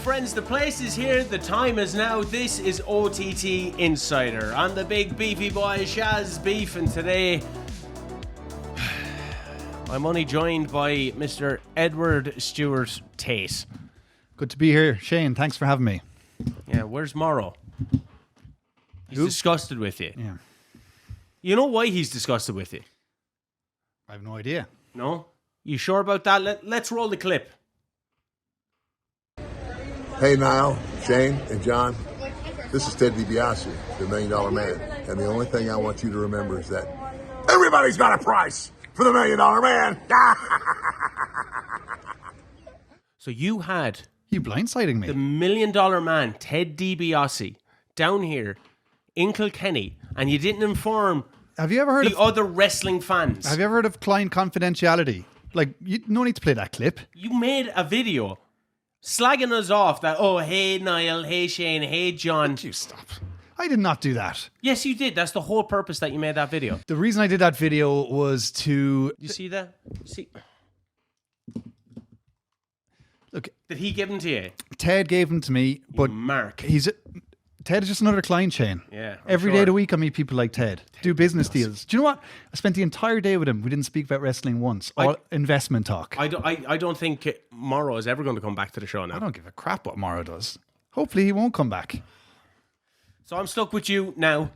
friends, the place is here, the time is now. This is OTT Insider. I'm the big beefy boy, Shaz Beef, and today I'm only joined by Mr. Edward Stuart Tate. Good to be here, Shane. Thanks for having me. Yeah, where's Morrow? He's disgusted with you. Yeah, You know why he's disgusted with you? I have no idea. No? You sure about that? Let's roll the clip. Hey, Niall, Shane, and John. This is Ted DiBiase, the $1 Million Man. And the only thing I want you to remember is that everybody's got a price for the $1 Million Man. So you had You blindsiding me. the $1 Million Man, Ted DiBiase, down here in Kilkenny, and you didn't inform Have you ever heard the other wrestling fans. Have you ever heard of client confidentiality? Like, you no need to play that clip. You made a video slagging us off that, oh, hey, Niall, hey, Shane, hey, John. You stop. I did not do that. Yes, you did. That's the whole purpose that you made that video. The reason I did that video was to You see that? See? look. Did he give them to you? Ted gave them to me, but Mark. Ted is just another client, Shane. Yeah, I'm Every day sure. of the week, I meet people like Ted. Do business deals. Do you know what? I spent the entire day with him. We didn't speak about wrestling once. All investment talk. I don't think Morrow is ever going to come back to the show now. I don't give a crap what Morrow does. Hopefully, he won't come back. So I'm stuck with you now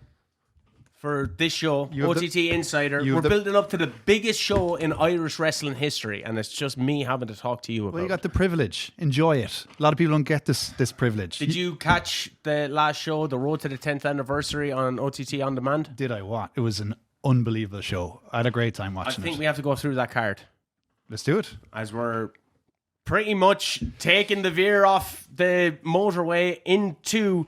for this show, You have OTT Insider. you We're have the- building up to the biggest show in Irish wrestling history, and it's just me having to talk to you about Well, you it. got the privilege. Enjoy it. A lot of people don't get this privilege. Did you catch the last show, the Road to the 10th Anniversary on OTT On Demand? Did I what? It was an unbelievable show. I had a great time I watching think it. we have to go through that card, Let's do it. as we're pretty much taking the veer off the motorway into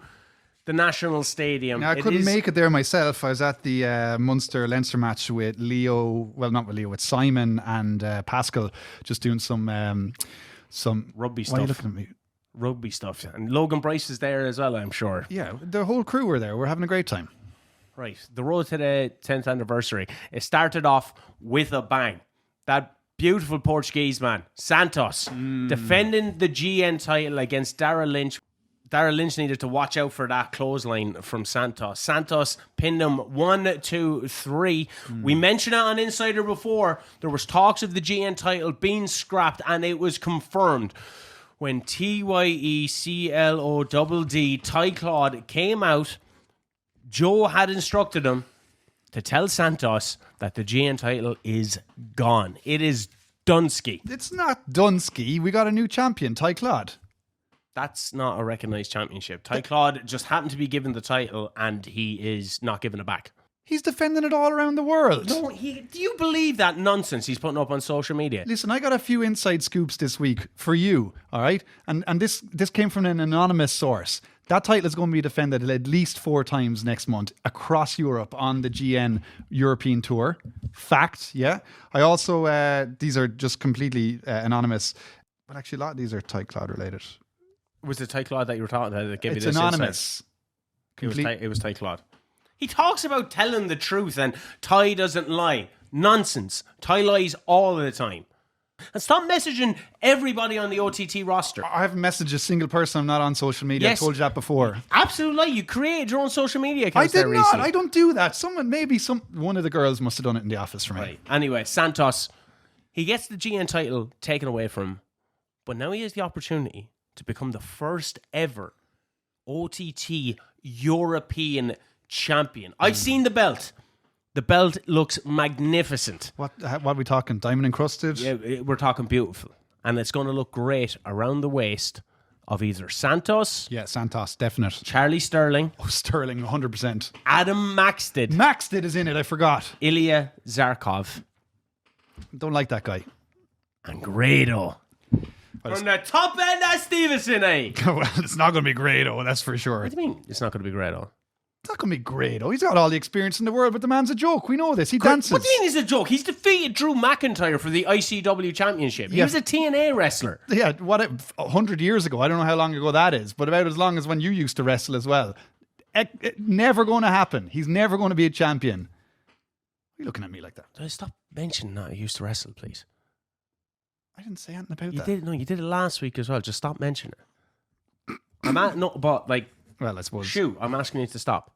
the National Stadium. Now, I couldn't make it there myself. I was at the Munster-Leinster match with Leo. Well, not with Leo, with Simon and Pascal, just doing some Rugby Why are you stuff. looking at me? Rugby stuff. And Logan Bryce is there as well, I'm sure. Yeah, the whole crew were there. We're having a great time. Right. The Road to the 10th Anniversary. It started off with a bang. That beautiful Portuguese man, Santos, defending the GN title against Darragh Lynch. Darragh Lynch needed to watch out for that clothesline from Santos. Santos pinned him 1, 2, 3. We mentioned it on Insider before. There was talks of the GN title being scrapped, and it was confirmed when TYECLODD Ty Claude came out. Joe had instructed him to tell Santos that the GN title is gone. It is Dunsky. It's not Dunsky. We got a new champion, Ty Claude. That's not a recognised championship. Ty Claude just happened to be given the title, and he is not giving it back. He's defending it all around the world. No, do you believe that nonsense he's putting up on social media? Listen, I got a few inside scoops this week for you, all right? And this came from an anonymous source. That title is going to be defended at least 4 times next month across Europe on the GN European Tour. Fact, yeah. I also, these are just completely anonymous. But actually, a lot of these are Ty Claude related. Was it Ty Claude that you were talking about that gave It's you this anonymous. insight? It was Ty Claude. He talks about telling the truth and Ty doesn't lie. Nonsense. Ty lies all the time. And stop messaging everybody on the OTT roster. I haven't messaged a single person. I'm not on social media. Yes. I told you that before. Absolute lie. You created your own social media I accounts did there not. recently. I don't do that. One of the girls must have done it in the office for me. Right. Anyway, Santos, he gets the GN title taken away from him, but now he has the opportunity to become the first ever OTT European champion. I've seen the belt. The belt looks magnificent. What are we talking? Diamond encrusted? Yeah, we're talking beautiful. And it's going to look great around the waist of either Santos, Yeah, Santos, definite. Charlie Sterling, Oh, Sterling, 100%. Adam Maxted, Maxted is in it, I forgot. Ilja Zharkov, Don't like that guy. and Grado. From the top end of Stevenson, eh? Well, it's not going to be Grado, that's for sure. What do you mean it's not going to be Grado? It's not going to be Grado. He's got all the experience in the world, but the man's a joke. We know this. He dances. What do you mean he's a joke? He's defeated Drew McIntyre for the ICW Championship. He Yeah. was a TNA wrestler. Yeah, 100 years ago. I don't know how long ago that is, but about as long as when you used to wrestle as well. Never going to happen. He's never going to be a champion. Why are you looking at me like that? Stop mentioning that he used to wrestle, please. I didn't say anything about You that. did it last week as well. Just stop mentioning it. No, but like, Well, I suppose. shoot, I'm asking you to stop.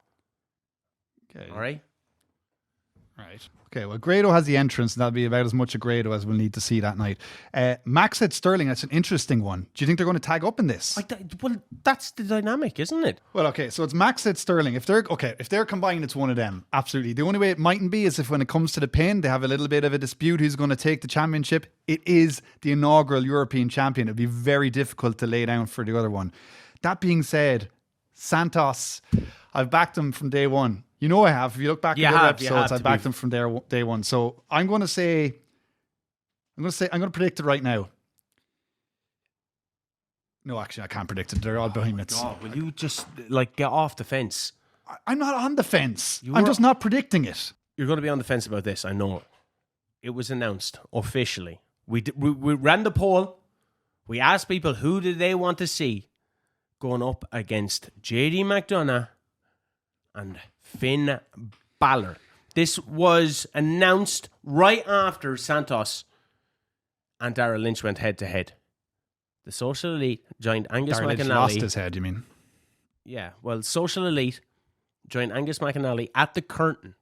Okay. All right. Right. Okay, well, Grado has the entrance, and that'll be about as much a Grado as we'll need to see that night. Maxted Sterling, that's an interesting one. Do you think they're going to tag up in this? Well, that's the dynamic, isn't it? Well, okay, so it's Maxted Sterling. If they're combined, it's one of them. Absolutely. The only way it mightn't be is if when it comes to the pin, they have a little bit of a dispute who's going to take the championship. It is the inaugural European champion. It'd be very difficult to lay down for the other one. That being said, Santos, I've backed him from day one. You know I have. If you look back at the other episodes, I backed him from day one. So I'm going to predict it right now. No, actually, I can't predict it. They're all behemoths. Oh, will you just like get off the fence? I'm not on the fence. I'm just not predicting it. You're going to be on the fence about this. I know. It was announced officially. We ran the poll. We asked people who did they want to see going up against JD McDonough and Finn Balor. This was announced right after Santos and Daryl Lynch went head to head. The Social Elite joined Angus Daryl Lynch McAnally. lost his head, you mean? Yeah, well, Social Elite joined Angus McAnally at the curtain.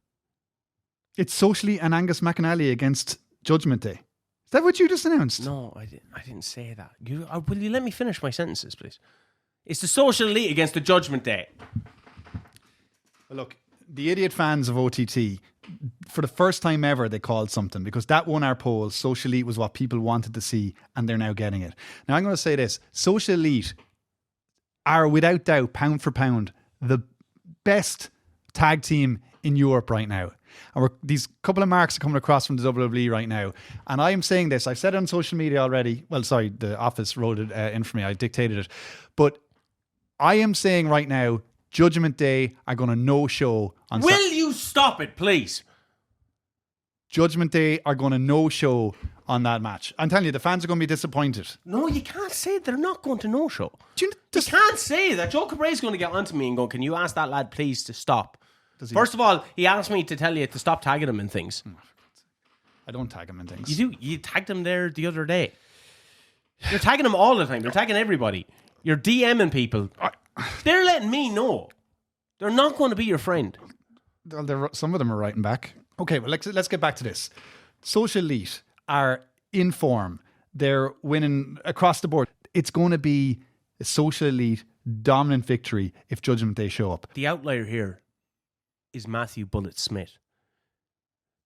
It's Socially and Angus McAnally against Judgment Day. Is that what you just announced? No, I didn't say that. Will you let me finish my sentences, please? It's the Social Elite against the Judgment Day. Well, look, the idiot fans of OTT, for the first time ever, they called something because that won our poll. Social Elite was what people wanted to see, and they're now getting it. Now, I'm going to say this. Social Elite are, without doubt, pound for pound, the best tag team in Europe right now. And these couple of marks are coming across from the WWE right now. And I am saying this. I've said it on social media already. Well, sorry, the office wrote it in for me. I dictated it. But I am saying right now, Judgment Day are going to no-show on Will you stop it, please? Judgment Day are going to no-show on that match. I'm telling you, the fans are going to be disappointed. No, you can't say they're not going to no-show. You can't say that. Joe Cabrera's going to get onto me and go, can you ask that lad please to stop? First of all, he asked me to tell you to stop tagging him in things. I don't tag him in things. You do. You tagged him there the other day. You're tagging him all the time. You're tagging everybody. You're DMing people. They're letting me know. They're not going to be your friend. Well, some of them are writing back. Okay, well, let's get back to this. Social Elite are in form. They're winning across the board. It's going to be a Social Elite dominant victory if Judgment Day show up. The outlier here is Matthew Bullet Smith.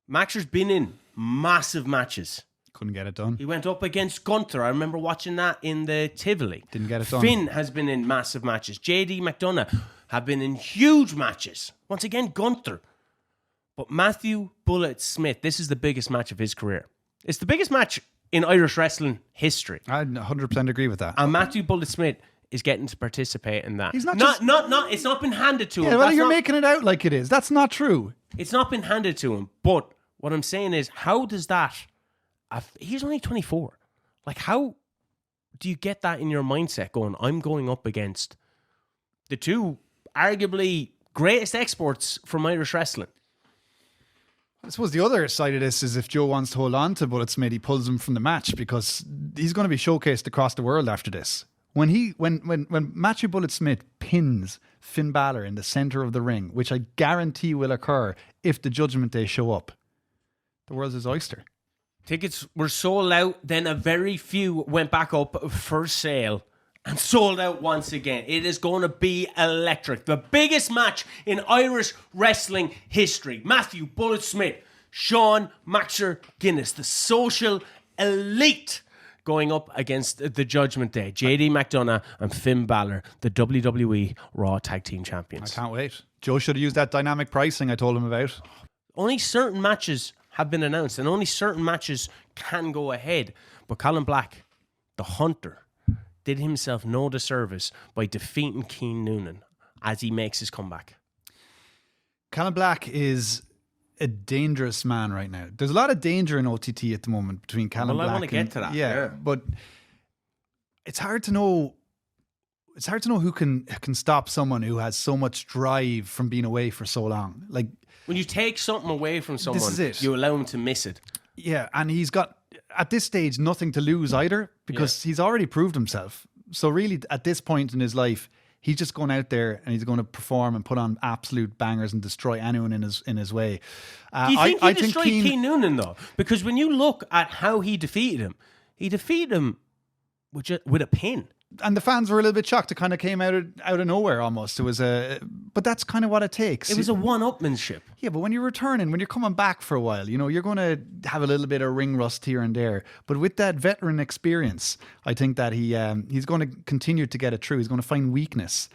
Maxer's been in massive matches. Couldn't get it done. He went up against Gunther. I remember watching that in the Tivoli. Didn't get it done. Finn has been in massive matches. JD McDonough have been in huge matches. Once again, Gunther. But Matthew Bullet Smith, this is the biggest match of his career. It's the biggest match in Irish wrestling history. I 100% agree with that. And Matthew Bullet Smith is getting to participate in that. He's not it's not been handed to him. Yeah, well, you're making it out like it is. That's not true. It's not been handed to him. But what I'm saying is, how does that... He's only 24. Like, how do you get that in your mindset going, I'm going up against the two arguably greatest exports from Irish wrestling? I suppose the other side of this is if Joe wants to hold on to Bullet Smith, he pulls him from the match because he's going to be showcased across the world after this. When Matthew Bullet Smith pins Finn Balor in the center of the ring, which I guarantee will occur if the Judgment Day show up, the world's his oyster. Tickets were sold out, then a very few went back up for sale and sold out once again. It is going to be electric. The biggest match in Irish wrestling history. Matthew Bullet Smith, Sean Maxer Guinness, the Social Elite, going up against the Judgment Day. JD McDonough and Finn Balor, the WWE Raw Tag Team Champions. I can't wait. Joe should have used that dynamic pricing I told him about. Only certain matches have been announced and only certain matches can go ahead. But Calum Black, the Hunter, did himself no disservice by defeating Kean Noonan as he makes his comeback. Calum Black is a dangerous man right now. There's a lot of danger in OTT at the moment between Calum Black. I want to get to that. Yeah, but it's hard to know. It's hard to know who can stop someone who has so much drive from being away for so long. Like, when you take something away from someone, this is it. You allow him to miss it. Yeah, and he's got, at this stage, nothing to lose either because he's already proved himself. So really, at this point in his life, he's just going out there and he's going to perform and put on absolute bangers and destroy anyone in his way. Do you think he destroyed Cian Noonan, though? Because when you look at how he defeated him with a pin. And the fans were a little bit shocked. It kind of came out of nowhere almost. It was but that's kind of what it takes. It was a one-upmanship. Yeah, but when you're returning, when you're coming back for a while, you're going to have a little bit of ring rust here and there. But with that veteran experience, I think that he's going to continue to get it through. He's going to find weakness.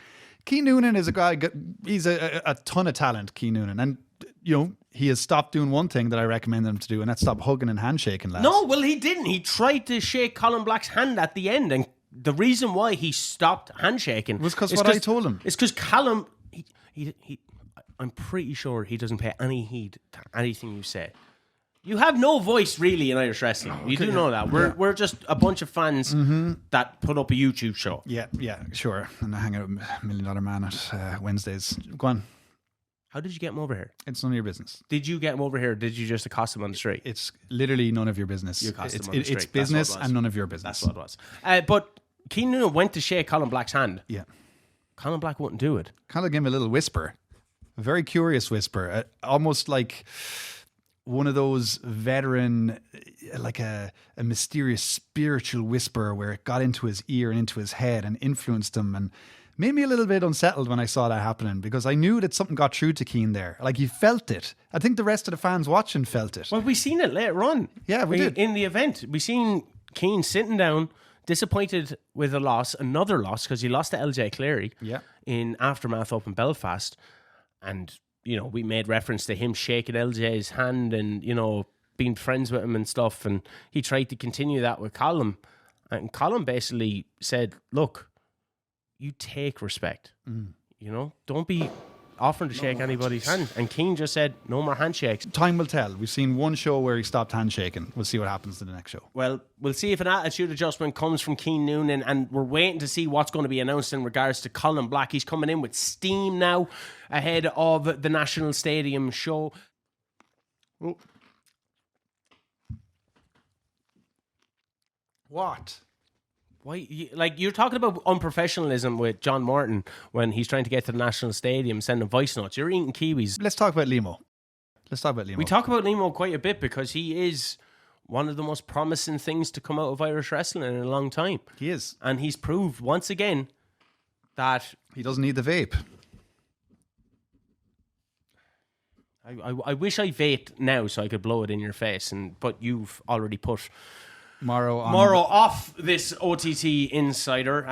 Kean Noonan is a guy. He's a ton of talent, Kean Noonan, and he has stopped doing one thing that I recommend him to do, and that's stop hugging and handshaking, lads. No, well, he didn't. He tried to shake Calum Black's hand at the end, and the reason why he stopped handshaking was because what I told him. It's because Calum, I'm pretty sure he doesn't pay any heed to anything you say. You have no voice really in Irish wrestling. Okay. You do know that. We're just a bunch of fans that put up a YouTube show. Yeah, sure. And I hang out with $1 Million Man at Wednesdays. Go on. How did you get him over here? It's none of your business. Did you get him over here? Or did you just accost him on the street? It's literally none of your business. You accosted him on the street. It's business and none of your business. That's what it was. But Cian Noonan went to shake Calum Black's hand. Yeah. Calum Black wouldn't do it. Kind of gave him a little whisper. A very curious whisper. Almost like one of those veteran, like a mysterious spiritual whisper where it got into his ear and into his head and influenced him and made me a little bit unsettled when I saw that happening because I knew that something got through to Kean there. Like, he felt it. I think the rest of the fans watching felt it. Well, we seen it later on. Yeah, we did. In the event. We seen Kean sitting down, disappointed with a loss, another loss, because he lost to LJ Cleary in Aftermath up in Belfast. And, we made reference to him shaking LJ's hand and, being friends with him and stuff. And he tried to continue that with Colum. And Colum basically said, look, you take respect. Don't be offering to shake anybody's hand. And Kean just said, no more handshakes. Time will tell. We've seen one show where he stopped handshaking. We'll see what happens to the next show. Well, we'll see if an attitude adjustment comes from Cian Noonan, and we're waiting to see what's going to be announced in regards to Calum Black. He's coming in with steam now ahead of the National Stadium show. Oh. What? Why? You're talking about unprofessionalism with John Morton when he's trying to get to the National Stadium, sending voice notes. You're eating kiwis. Let's talk about Limo. We talk about Limo quite a bit because he is one of the most promising things to come out of Irish wrestling in a long time. He is. And he's proved once again that he doesn't need the vape. I wish I vaped now so I could blow it in your face, but you've already put Morrow off this OTT Insider.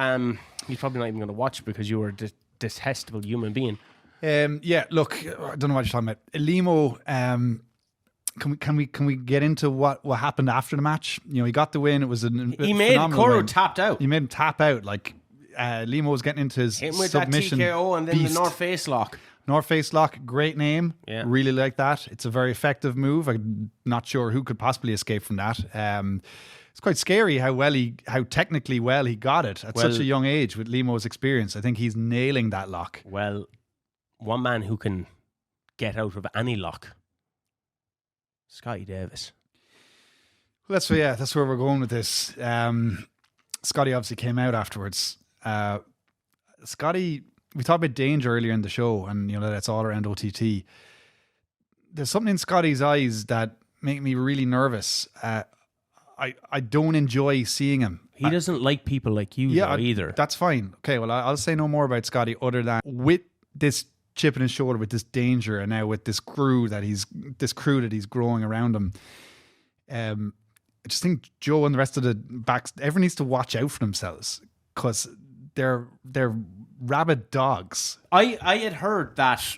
He's probably not even going to watch because you were a detestable human being. Look, I don't know what you're talking about. Limo, can we get into what happened after the match? He got the win. It was he made Koro tapped out. He made him tap out. Limo was getting into his submission. That TKO and then the North Face Lock. North Face Lock, great name. Yeah. Really like that. It's a very effective move. I'm not sure who could possibly escape from that. It's quite scary how technically well he got it at such a young age with Limo's experience. I think he's nailing that lock. Well, one man who can get out of any lock, Scotty Davis. Well, that's where we're going with this. Scotty obviously came out afterwards. Scotty, we talked about danger earlier in the show, and that's all around OTT. There's something in Scotty's eyes that make me really nervous. I don't enjoy seeing him. He doesn't like people like you either. That's fine. Okay, well, I'll say no more about Scotty other than with this chip in his shoulder, with this danger, and now with this crew that he's growing around him. I just think Joe and the rest of the backs, everyone needs to watch out for themselves because they're rabid dogs. I had heard that.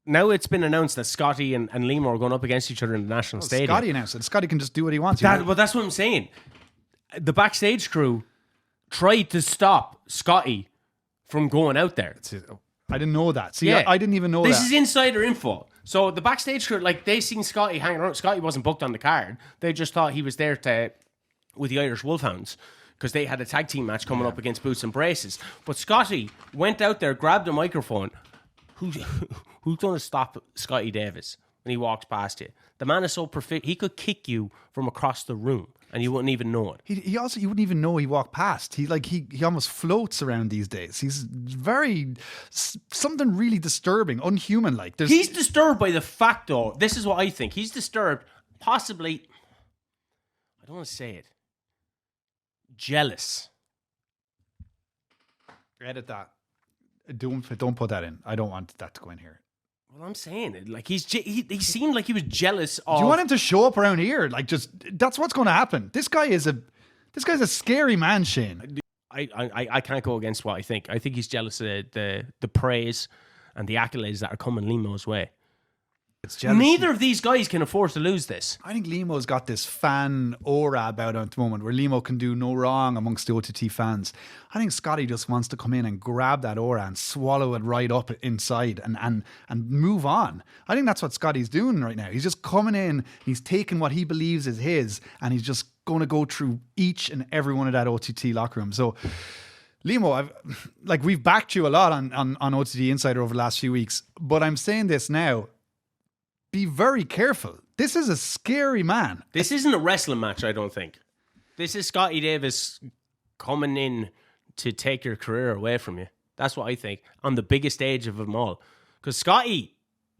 Now it's been announced that Scotty and Limo are going up against each other in the National Stadium. Scotty announced it. Scotty can just do what he wants. Well, that's what I'm saying. The backstage crew tried to stop Scotty from going out there. I didn't know that. See, I didn't even know that. This is insider info. So the backstage crew, they seen Scotty hanging around. Scotty wasn't booked on the card. They just thought he was there with the Irish Wolfhounds because they had a tag team match coming up against Boots and Braces. But Scotty went out there, grabbed a microphone. Who's going to stop Scotty Davis when he walks past you? The man is so perfect. He could kick you from across the room. and you wouldn't even know it. He also, you wouldn't even know he walked past. He almost floats around these days. He's very, something really disturbing, unhuman like. He's disturbed by the fact, though, this is what I think. He's disturbed, possibly, I don't want to say it, jealous. Edit that. Don't put that in. I don't want that to go in here. Well, I'm saying it. Like, he seemed like he was jealous of... Do you want him to show up around here? Like, just, that's what's going to happen. This guy's a scary man, Shane. I can't go against what I think. I think he's jealous of the praise and the accolades that are coming Limo's way. It's jealousy. Neither of these guys can afford to lose this. I think Limo's got this fan aura about him at the moment where Limo can do no wrong amongst the OTT fans. I think Scotty just wants to come in and grab that aura and swallow it right up inside and move on. I think that's what Scotty's doing right now. He's just coming in, he's taking what he believes is his, and he's just going to go through each and every one of that OTT locker room. So Limo, we've backed you a lot on OTT Insider over the last few weeks, but I'm saying this now. Be very careful. This is a scary man. This isn't a wrestling match, I don't think. This is Scotty Davis coming in to take your career away from you. That's what I think. On the biggest stage of them all. Because Scotty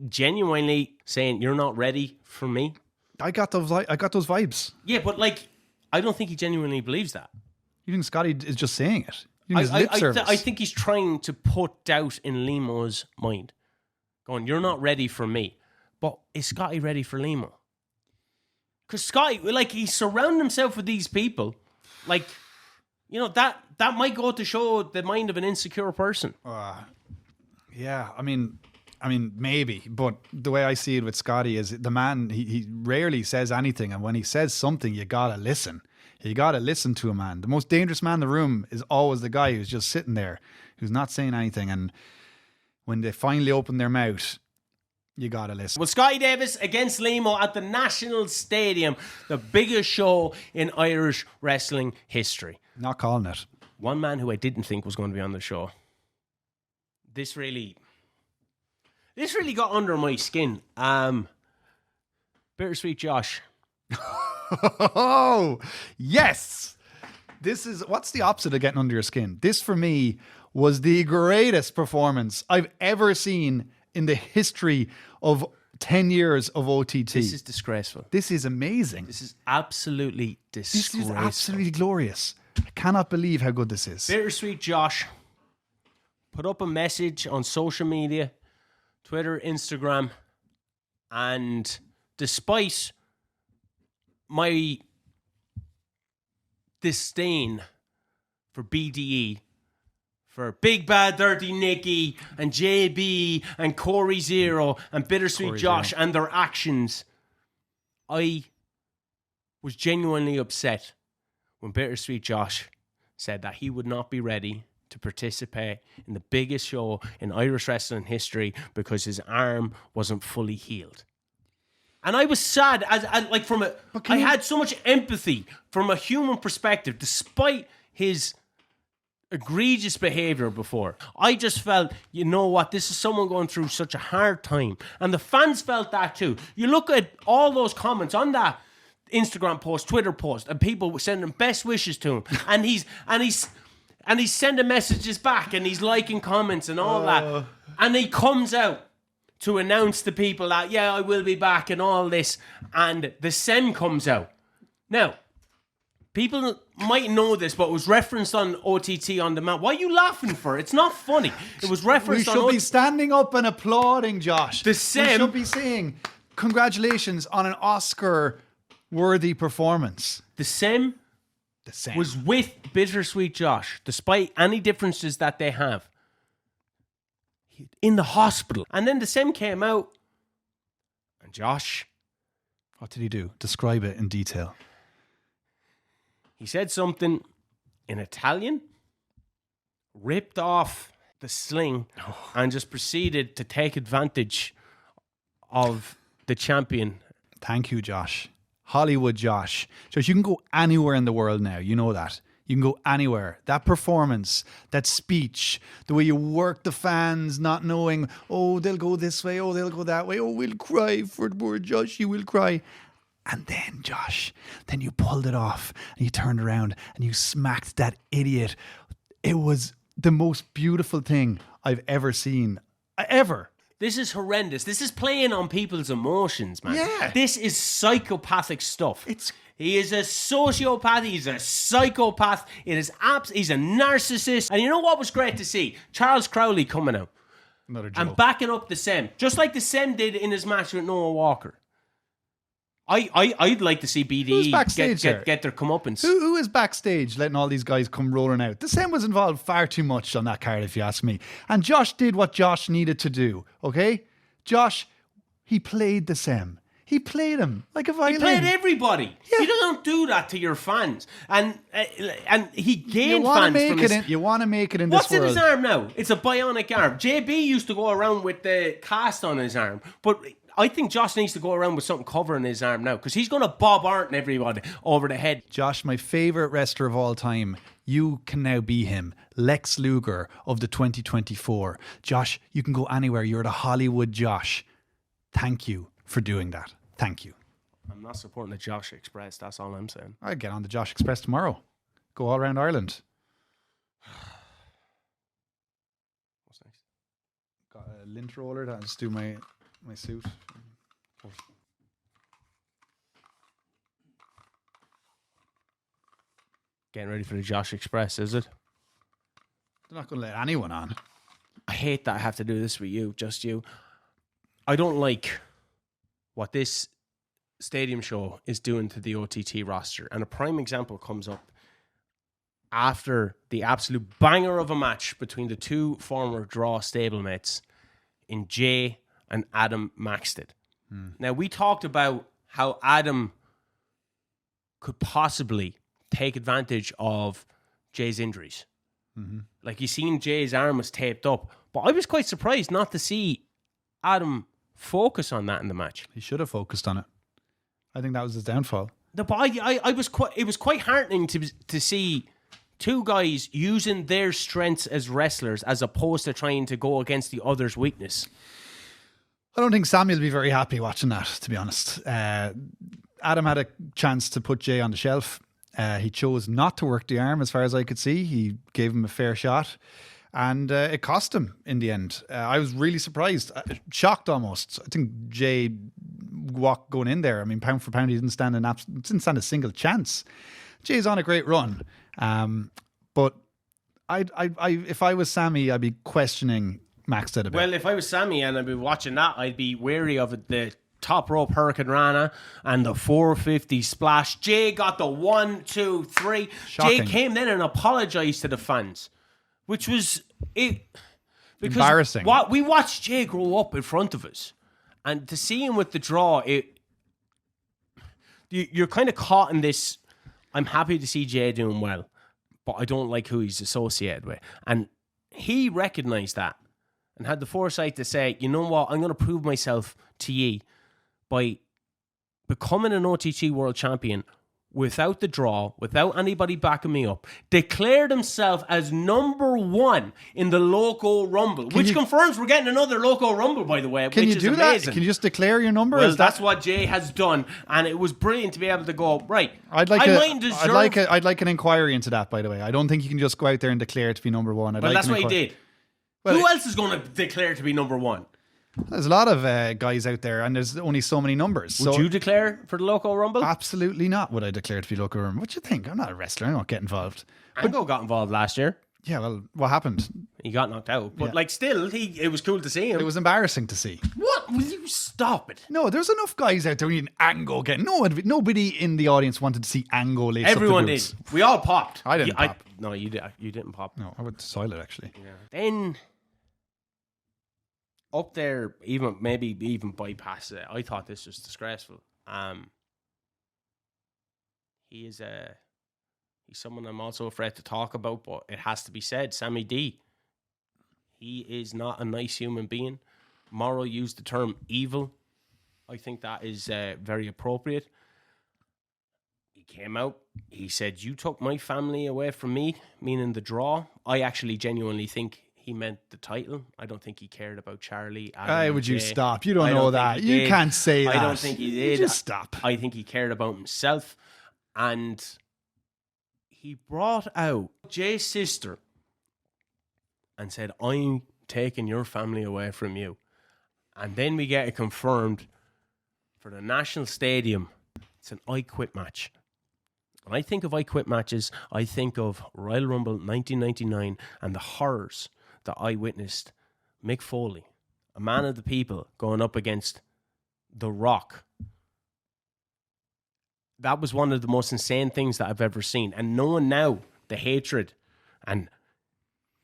genuinely saying, you're not ready for me. I got those vibes. Yeah, but I don't think he genuinely believes that. You think Scotty is just saying it? You think it's lip service? I think he's trying to put doubt in Limo's mind. Going, you're not ready for me. But is Scotty ready for Limo? Because Scotty, he's surrounding himself with these people. That might go to show the mind of an insecure person. Yeah, I mean, maybe. But the way I see it with Scotty is the man, he rarely says anything. And when he says something, you got to listen. You got to listen to a man. The most dangerous man in the room is always the guy who's just sitting there, who's not saying anything. And when they finally open their mouth, you gotta listen. Well, Scotty Davis against Limo at the National Stadium, the biggest show in Irish wrestling history. Not calling it. One man who I didn't think was going to be on the show. This really got under my skin. Bittersweet Josh. Oh, yes. What's the opposite of getting under your skin? This for me was the greatest performance I've ever seen in the history of 10 years of OTT. This is disgraceful. This is amazing. This is absolutely disgraceful. This is absolutely glorious. I cannot believe how good this is. Bittersweet Josh put up a message on social media, Twitter, Instagram, and despite my disdain for BDE, for Big Bad Dirty Nicky and JB and Corey Zero and Bittersweet Josh and their actions, I was genuinely upset when Bittersweet Josh said that he would not be ready to participate in the biggest show in Irish wrestling history because his arm wasn't fully healed. And I was sad, I had so much empathy from a human perspective, despite his egregious behavior before. I just felt, you know what, this is someone going through such a hard time. And the fans felt that too. You look at all those comments on that Instagram post, Twitter post, and people sending best wishes to him. And he's sending messages back and he's liking comments and all that. And he comes out to announce to people that, yeah, I will be back and all this. And the SEM comes out. Now, people might know this, but it was referenced on OTT On Demand. Why are you laughing for? It's not funny. It was referenced on... We should be standing up and applauding, Josh. The SEM... We should be saying, congratulations on an Oscar-worthy performance. The SEM was with Bittersweet Josh, despite any differences that they have, in the hospital. And then the SEM came out, and Josh... What did he do? Describe it in detail. He said something in Italian, ripped off the sling, and just proceeded to take advantage of the champion. Thank you, Josh. Hollywood Josh. Josh, you can go anywhere in the world now. You know that. You can go anywhere. That performance, that speech, the way you work the fans, not knowing, oh, they'll go this way, oh, they'll go that way, oh, we'll cry for poor Josh, you will cry. And then, Josh, then you pulled it off and you turned around and you smacked that idiot. It was the most beautiful thing I've ever seen. Ever. This is horrendous. This is playing on people's emotions, man. Yeah. This is psychopathic stuff. He is a sociopath. He's a psychopath. He's a narcissist. And you know what was great to see? Charles Crowley coming out. Another joke. And backing up the Sem. Just like the Sem did in his match with Noah Walker. I'd like to see BDE get their comeuppance. Who is backstage letting all these guys come rolling out? The Sem was involved far too much on that card, if you ask me. And Josh did what Josh needed to do, okay? Josh, he played the Sem. He played him like a violin. He played everybody. Yeah. You don't do that to your fans. And he gained fans from his... You want to make it in this world. What's in his arm now? It's a bionic arm. JB used to go around with the cast on his arm. But I think Josh needs to go around with something covering his arm now, because he's going to Bob Orton everybody over the head. Josh, my favourite wrestler of all time, you can now be him. Lex Luger of the 2024. Josh, you can go anywhere. You're the Hollywood Josh. Thank you for doing that. Thank you. I'm not supporting the Josh Express. That's all I'm saying. I'll get on the Josh Express tomorrow. Go all around Ireland. What's next? Got a lint roller. I'll just do my suit. Getting ready for the Josh Express, is it? They're not going to let anyone on. I hate that I have to do this with you, just you. I don't like what this stadium show is doing to the OTT roster. And a prime example comes up after the absolute banger of a match between the two former Draw stablemates in Jay and Adam Maxted. Now, we talked about how Adam could possibly take advantage of Jay's injuries. Like, you seen Jay's arm was taped up. But I was quite surprised not to see Adam focus on that in the match. He should have focused on it. I think that was his downfall. No, but it was quite heartening to see two guys using their strengths as wrestlers as opposed to trying to go against the other's weakness. I don't think Sammy will be very happy watching that, to be honest. Adam had a chance to put Jay on the shelf. He chose not to work the arm, as far as I could see. He gave him a fair shot, and it cost him in the end. I was really surprised, shocked almost. I think Jay going in there. I mean, pound for pound, he didn't stand a single chance. Jay's on a great run, but if I was Sammy, I'd be questioning Maxted a bit. Well, if I was Sammy and I'd be watching that, I'd be wary of the top rope Hurricane Rana and the 450 splash. Jay got the 1, 2, 3. Shocking. Jay came then and apologized to the fans, which was it. Because embarrassing. We watched Jay grow up in front of us, and to see him with the draw, you're kind of caught in this. I'm happy to see Jay doing well, but I don't like who he's associated with, and he recognized that and had the foresight to say, you know what, I'm going to prove myself to ye by becoming an OTT world champion without the draw, without anybody backing me up, declared himself as number 1 in the Loco Rumble, which confirms we're getting another Loco Rumble, by the way. Can you do that? Can you just declare your number? Well, that's what Jay has done, and it was brilliant to be able to go, right, I'd like an inquiry into that, by the way. I don't think you can just go out there and declare to be number 1. Well, that's what he did. Well, who else is going to declare to be number 1? There's a lot of guys out there, and there's only so many numbers. Would you declare for the Loco Rumble? Absolutely not would I declare to be Loco Rumble. What do you think? I'm not a wrestler. I don't get involved. Ango got involved last year. Yeah, well, what happened? He got knocked out. But, still, it was cool to see him. It was embarrassing to see. What? Will you stop it? No, there's enough guys out there who need Ango getting. Nobody in the audience wanted to see Ango lace Everyone up the did. boots. We all popped. I didn't pop. No, you did. You didn't pop. No, I went to the toilet, actually. Yeah. Then up there, maybe even bypass it. I thought this was disgraceful. He's someone I'm also afraid to talk about, but it has to be said. Sammy D. He is not a nice human being. Morrow used the term evil. I think that is very appropriate. He came out. He said, "You took my family away from me," meaning the draw. I actually genuinely think he meant the title. I don't think he cared about Charlie. Why would you Jay. stop? You don't I know think that. he You did. can't say that. I don't think he You did. just stop. I think he cared about himself. And he brought out Jay's sister and said, I'm taking your family away from you. And then we get it confirmed for the National Stadium. It's an I Quit match. When I think of I Quit matches, I think of Royal Rumble 1999 and the horrors that I witnessed. Mick Foley, a man of the people, going up against The Rock. That was one of the most insane things that I've ever seen. And knowing now the hatred and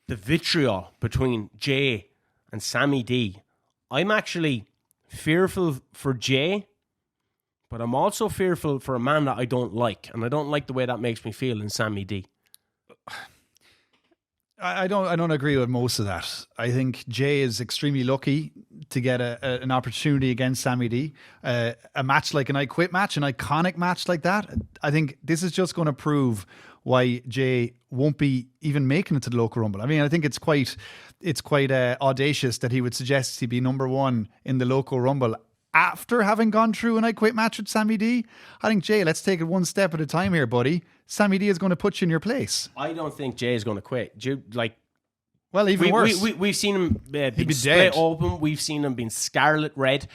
the vitriol between Jay and Sammy D, I'm actually fearful for Jay, but I'm also fearful for a man that I don't like. And I don't like the way that makes me feel in Sammy D. I don't agree with most of that. I think Jay is extremely lucky to get an opportunity against Sammy D. A match like an I Quit match, an iconic match like that. I think this is just going to prove why Jay won't be even making it to the local rumble. I mean, I think it's quite audacious that he would suggest he'd be number one in the local rumble after having gone through an I Quit match with Sammy D. I think, Jay, let's take it one step at a time here, buddy. Sammy D is going to put you in your place. I don't think Jay is going to quit. Well, even worse. We've seen him being be split dead. open. We've seen him being scarlet red.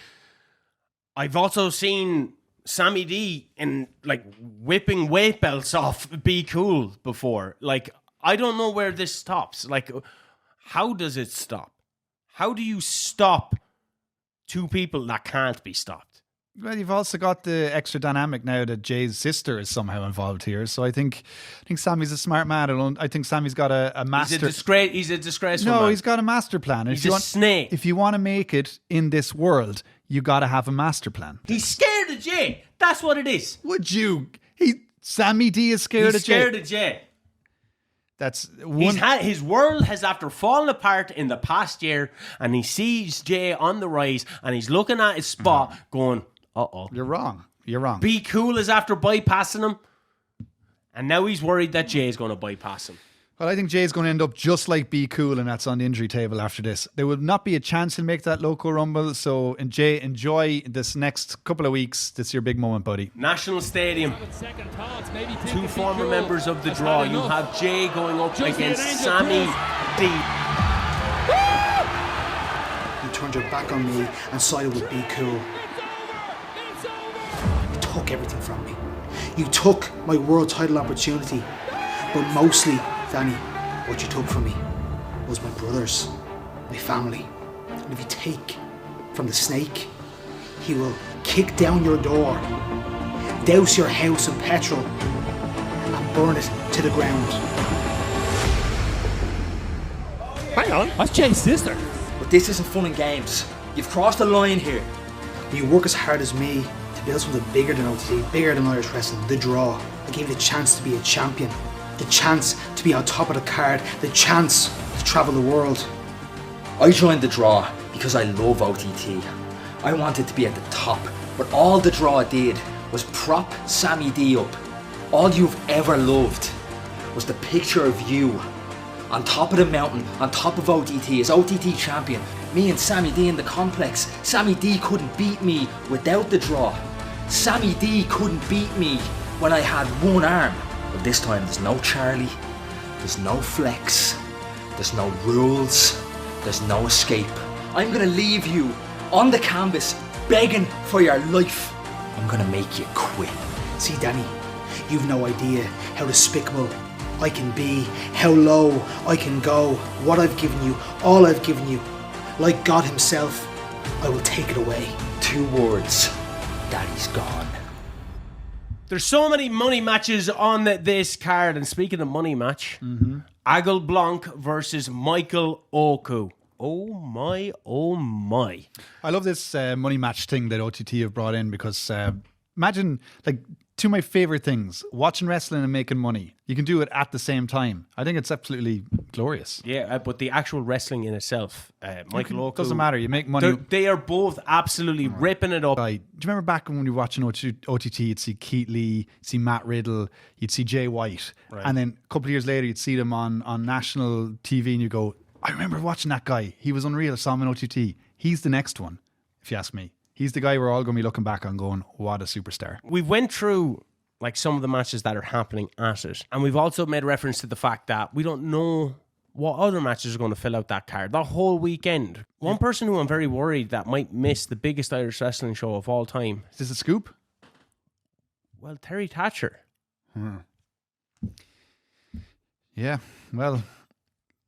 I've also seen Sammy D in whipping weight belts off Be Cool before. I don't know where this stops. How does it stop? How do you stop two people that can't be stopped? Well, you've also got the extra dynamic now that Jay's sister is somehow involved here. So I think Sammy's a smart man. I think Sammy's got a master. He's a disgraceful man. No, he's got a master plan. He's a snake. If you want to make it in this world, you got to have a master plan. He's scared of Jay. That's what it is. Would you? Sammy D is scared He's of Jay. scared of Jay. That's one. His world has after fallen apart in the past year, and he sees Jay on the rise, and he's looking at his spot going, uh-oh. You're wrong. You're wrong. Be Cool is after bypassing him, and now he's worried that Jay's going to bypass him. Well, I think Jay's going to end up just like Be Cool, and that's on the injury table after this. There will not be a chance he'll make that local rumble, so Jay, enjoy this next couple of weeks. This is your big moment, buddy. National Stadium. Two former members of the draw. You have Jay going up against Sammy D. You turned your back on me and sided with Be Cool. You took everything from me. You took my world title opportunity, but mostly, Danny, what you took from me was my brothers, my family. And if you take from the snake, he will kick down your door, douse your house in petrol, and burn it to the ground. Hang on, that's Jay's sister. But this isn't fun and games. You've crossed the line here. You work as hard as me to build something bigger than OTT, bigger than Irish wrestling, the draw. I gave you the chance to be a champion, the chance to be on top of the card, the chance to travel the world. I joined the draw because I love OTT. I wanted to be at the top, but all the draw did was prop Sammy D up. All you've ever loved was the picture of you on top of the mountain, on top of OTT, as OTT champion. Me and Sammy D in the complex. Sammy D couldn't beat me without the draw. Sammy D couldn't beat me when I had one arm. But this time there's no Charlie, there's no flex, there's no rules, there's no escape. I'm gonna leave you on the canvas begging for your life. I'm gonna make you quit. See, Danny, you've no idea how despicable I can be, how low I can go, what I've given you, all I've given you. Like God himself, I will take it away. 2 words, Daddy's gone. There's so many money matches on this card, and speaking of money match, Agel Blanc versus Michael Oku. Oh my, oh my. I love this money match thing that OTT have brought in because imagine, two of my favorite things, watching wrestling and making money. You can do it at the same time. I think it's absolutely glorious. Yeah, but the actual wrestling in itself, Michael Oku. Doesn't matter, you make money. They are both absolutely ripping it up. Do you remember back when you were watching OTT, you'd see Keith Lee, you'd see Matt Riddle, you'd see Jay White, and then a couple of years later you'd see them on national TV and you go, I remember watching that guy. He was unreal. I saw him in OTT. He's the next one, if you ask me. He's the guy we're all going to be looking back on going, what a superstar. We went through like some of the matches that are happening at it. And we've also made reference to the fact that we don't know what other matches are going to fill out that card the whole weekend. One person who I'm very worried that might miss the biggest Irish wrestling show of all time. Is this a scoop? Well, Terry Thatcher. Yeah, well,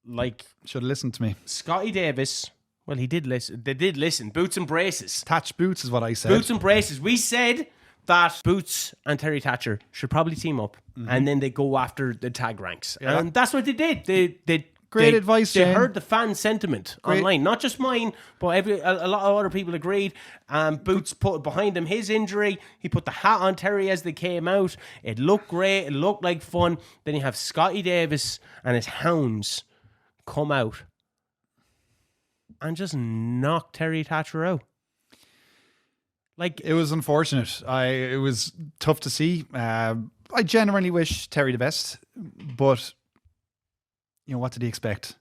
Like, should have listened to me. Scotty Davis. Well, he did listen. They did listen. Boots and braces. Thatch Boots is what I said. Boots and braces. We said that Boots and Terry Thatcher should probably team up, and then they go after the tag ranks. Yeah. And that's what they did. They Great advice, They Shane. heard the fan sentiment online, not just mine, but a lot of other people agreed. Boots put behind him his injury. He put the hat on Terry as they came out. It looked great. It looked like fun. Then you have Scotty Davis and his hounds come out and just knock Terry Thatcher out. Like, It was unfortunate. It was tough to see. I genuinely wish Terry the best, but you know, what did he expect?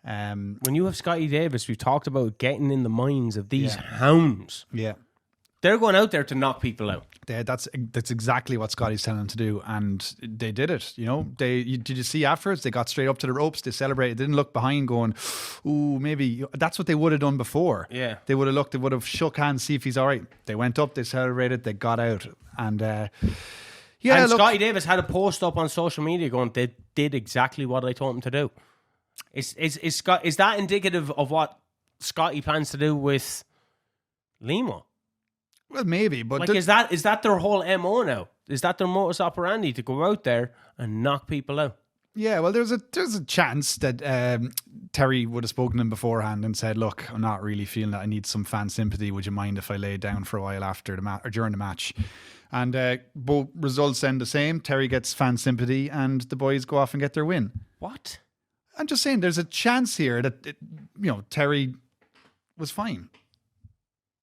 when you have Scotty Davis, we've talked about getting in the minds of these Yeah. hounds. Yeah. They're going out there to knock people out. That's exactly what Scotty's telling them to do, and they did it. You know, did you see afterwards? They got straight up to the ropes. They celebrated. They didn't look behind, going, "Ooh, maybe." That's what they would have done before. Yeah. They would have looked. They would have shook hands, see if he's all right. They went up. They celebrated. They got out, and yeah. And Look, Scotty Davis had a post up on social media going, they did exactly what I told them to do. Is that indicative of what Scotty plans to do with Limo? well, maybe, but Like, is that their whole MO now? Is that their modus operandi, to go out there and knock people out? yeah. Well, there's a chance that Terry would have spoken to him beforehand and said, "Look, I'm not really feeling that. I need some fan sympathy. Would you mind if I lay down for a while after the match or during the match?" And both results end the same. Terry gets fan sympathy, and the boys go off and get their win. What? I'm just saying, there's a chance here that Terry was fine.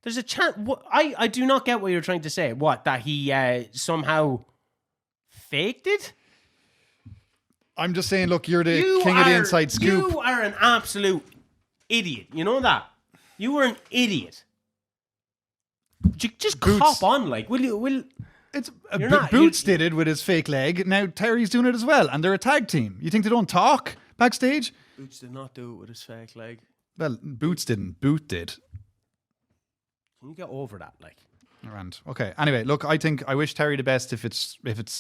There's a chance. I do not get what you're trying to say. What, that he somehow faked it? I'm just saying, look, you're the king of the inside scoop. You are an absolute idiot. You know that? You were an idiot. Just Boots. cop on, like, will you? It's You're not- Boots you- did it with his fake leg. Now Terry's doing it as well, and they're a tag team. You think they don't talk backstage? Boots did not do it with his fake leg. Well, Boots didn't. Boot did. Can you get over that, like? And okay. Anyway, look, I wish Terry the best if it's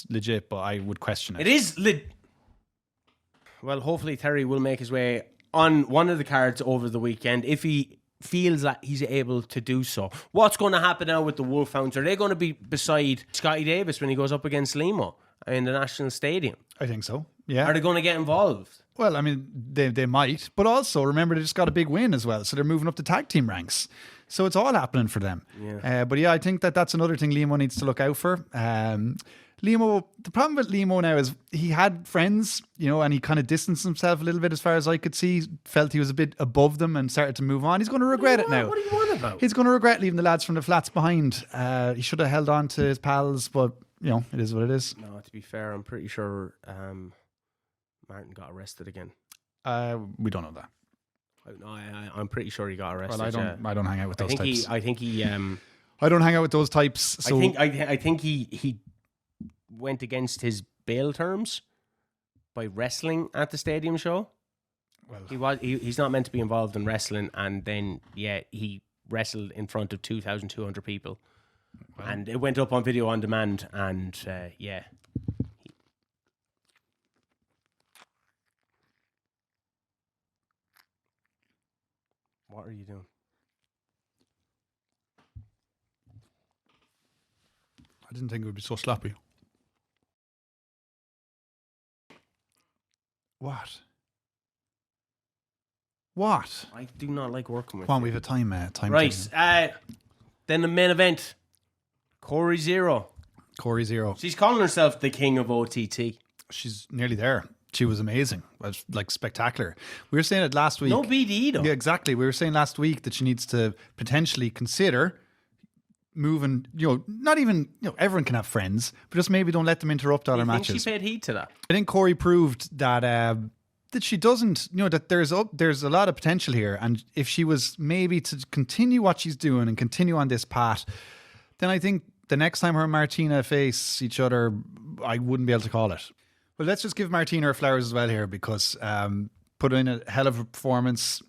legit, but I would question it. It is Well, hopefully Terry will make his way on one of the cards over the weekend if he feels that he's able to do so. What's going to happen now with the Wolfhounds? Are they going to be beside Scotty Davis when he goes up against Limo in the National Stadium? I think so. Yeah. Are they going to get involved? Well, I mean, they might, but also remember they just got a big win as well, so they're moving up the tag team ranks. So it's all happening for them. Yeah. But yeah, I think that's another thing Limo needs to look out for. Limo, the problem with Limo now is he had friends, and he kind of distanced himself a little bit as far as I could see. Felt he was a bit above them and started to move on. He's going to regret it now. What are you on about? He's going to regret leaving the lads from the flats behind. He should have held on to his pals, but it is what it is. No, to be fair, I'm pretty sure Martin got arrested again. We don't know that. I'm pretty sure he got arrested. Well, I don't hang out with those types. I think he. I don't hang out with those types. So I think he went against his bail terms by wrestling at the stadium show. Well, he's not meant to be involved in wrestling, and then he wrestled in front of 2,200 people, and it went up on video on demand, and What are you doing? I didn't think it would be so sloppy. What? I do not like working with Come on, you. we have a time. Right. Then the main event. Corey Zero. Corey Zero. She's calling herself the king of OTT. She's nearly there. She was amazing. It was like spectacular. We were saying it last week. No BD though. Yeah, exactly. We were saying last week that she needs to potentially consider moving, not even, everyone can have friends, but just maybe don't let them interrupt all Do their you think matches. she paid heed to that? I think Corey proved that that she doesn't, that there's a lot of potential here. And if she was maybe to continue what she's doing and continue on this path, then I think the next time her and Martina face each other, I wouldn't be able to call it. Well, let's just give Martina her flowers as well here, because put in a hell of a performance,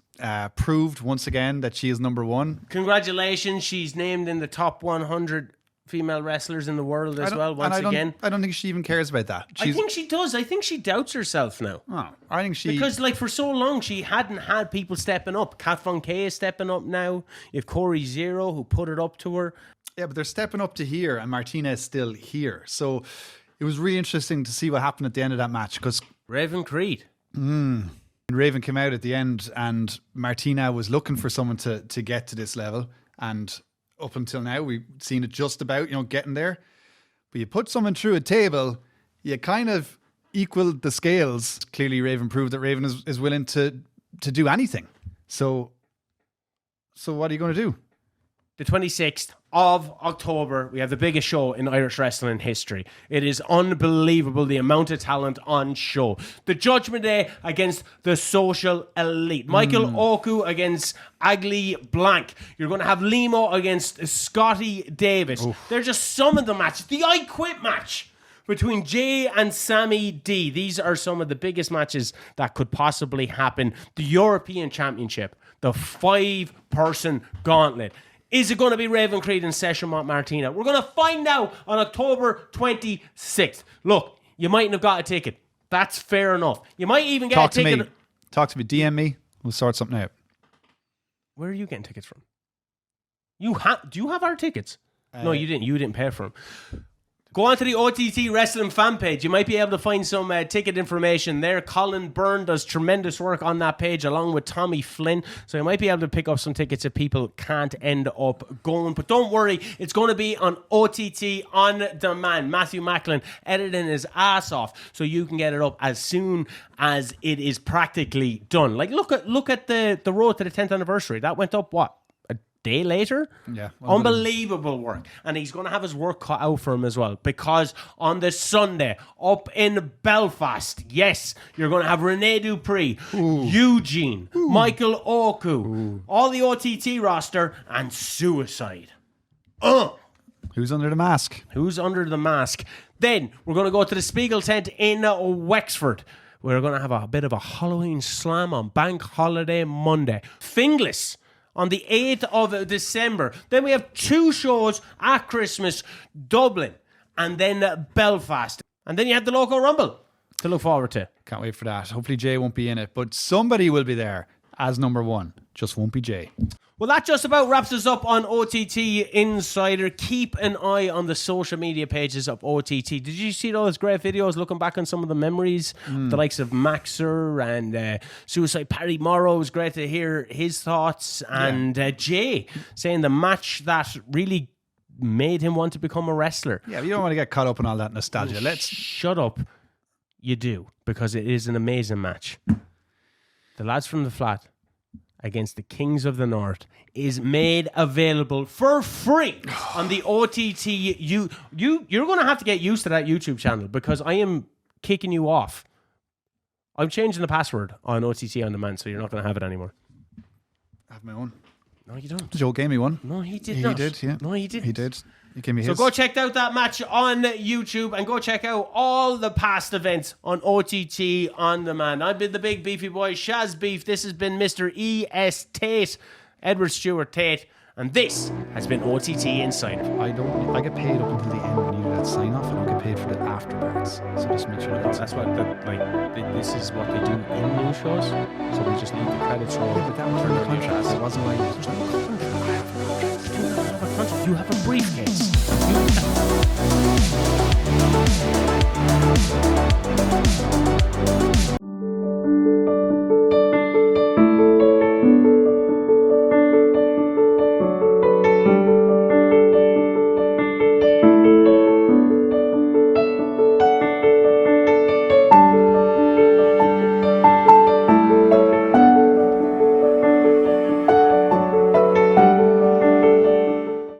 proved once again that she is number one. Congratulations. She's named in the top 100 female wrestlers in the world as well, once again. I don't think she even cares about that. I think she does. I think she doubts herself now. Oh, I think she... Because, for so long, she hadn't had people stepping up. Kat Von K is stepping up now. You have Corey Zero, who put it up to her. Yeah, but they're stepping up to here, and Martina is still here. So it was really interesting to see what happened at the end of that match, because... Raven Creed. Raven came out at the end, and Martina was looking for someone to get to this level, and... Up until now, we've seen it just about, getting there. But you put someone through a table, you kind of equal the scales. Clearly, Raven proved that Raven is willing to do anything. So what are you going to do? The 26th of October, we have the biggest show in Irish wrestling history. It is unbelievable, the amount of talent on show. The Judgment Day against the Social Elite. Michael Oku against Agli Blank. You're going to have Limo against Scotty Davis. Oof. They're just some of the matches. The I Quit match between Jay and Sammy D. These are some of the biggest matches that could possibly happen. The European Championship. The 5-person gauntlet. Is it going to be Raven Creed and Session Moth Martina? We're going to find out on October 26th. Look, you mightn't have got a ticket. That's fair enough. You might even get a ticket. Talk to me. DM me. We'll sort something out. Where are you getting tickets from? Do you have our tickets? No, you didn't. You didn't pay for them. Go on to the OTT Wrestling fan page. You might be able to find some ticket information there. Colin Byrne does tremendous work on that page along with Tommy Flynn. So you might be able to pick up some tickets if people can't end up going. But don't worry, it's going to be on OTT on demand. Matthew Macklin editing his ass off so you can get it up as soon as it is practically done. Look at the road to the 10th anniversary. That went up, what? Day later? Yeah. Unbelievable work. And he's going to have his work cut out for him as well, because on the Sunday up in Belfast, yes, you're going to have Rene Dupree, Eugene, Michael Oku, all the OTT roster, and Suicide. Who's under the mask? Who's under the mask? Then we're going to go to the Spiegel tent in Wexford. We're going to have a bit of a Halloween slam on Bank Holiday Monday. Finglas on the 8th of December. Then we have 2 shows at Christmas, Dublin, and then Belfast. And then you have the Local Rumble to look forward to. Can't wait for that. Hopefully Jay won't be in it, but somebody will be there as number one. Just won't be Jay. Well, that just about wraps us up on OTT Insider. Keep an eye on the social media pages of OTT. Did you see those great videos looking back on some of the memories? The likes of Maxer and Suicide Parry Morrow. It was great to hear his thoughts. And Jay saying the match that really made him want to become a wrestler. Yeah, but you don't want to get caught up in all that nostalgia. Let's shut up. You do, because it is an amazing match. The lads from the flat against the Kings of the North is made available for free on the OTT. You're going to have to get used to that YouTube channel, because I am kicking you off. I'm changing the password on OTT On Demand, so you're not going to have it anymore. I have my own. No, you don't. Joe gave me one. No, he did not. He did, yeah. No, he didn't. He did. He gave me his. So go check out that match on YouTube, and go check out all the past events on OTT On Demand. I've been the big beefy boy, Shaz Beef. This has been Mr. E.S. Tate, Edward Stuart Tate, and this has been OTT Insider. I get paid up until the end when you do that sign off. I don't get paid for the afterwards. So just make sure that's what this is what they do in new shows. So we just need the credits roll. Yeah, but that was for the contract. It wasn't like You have a briefcase.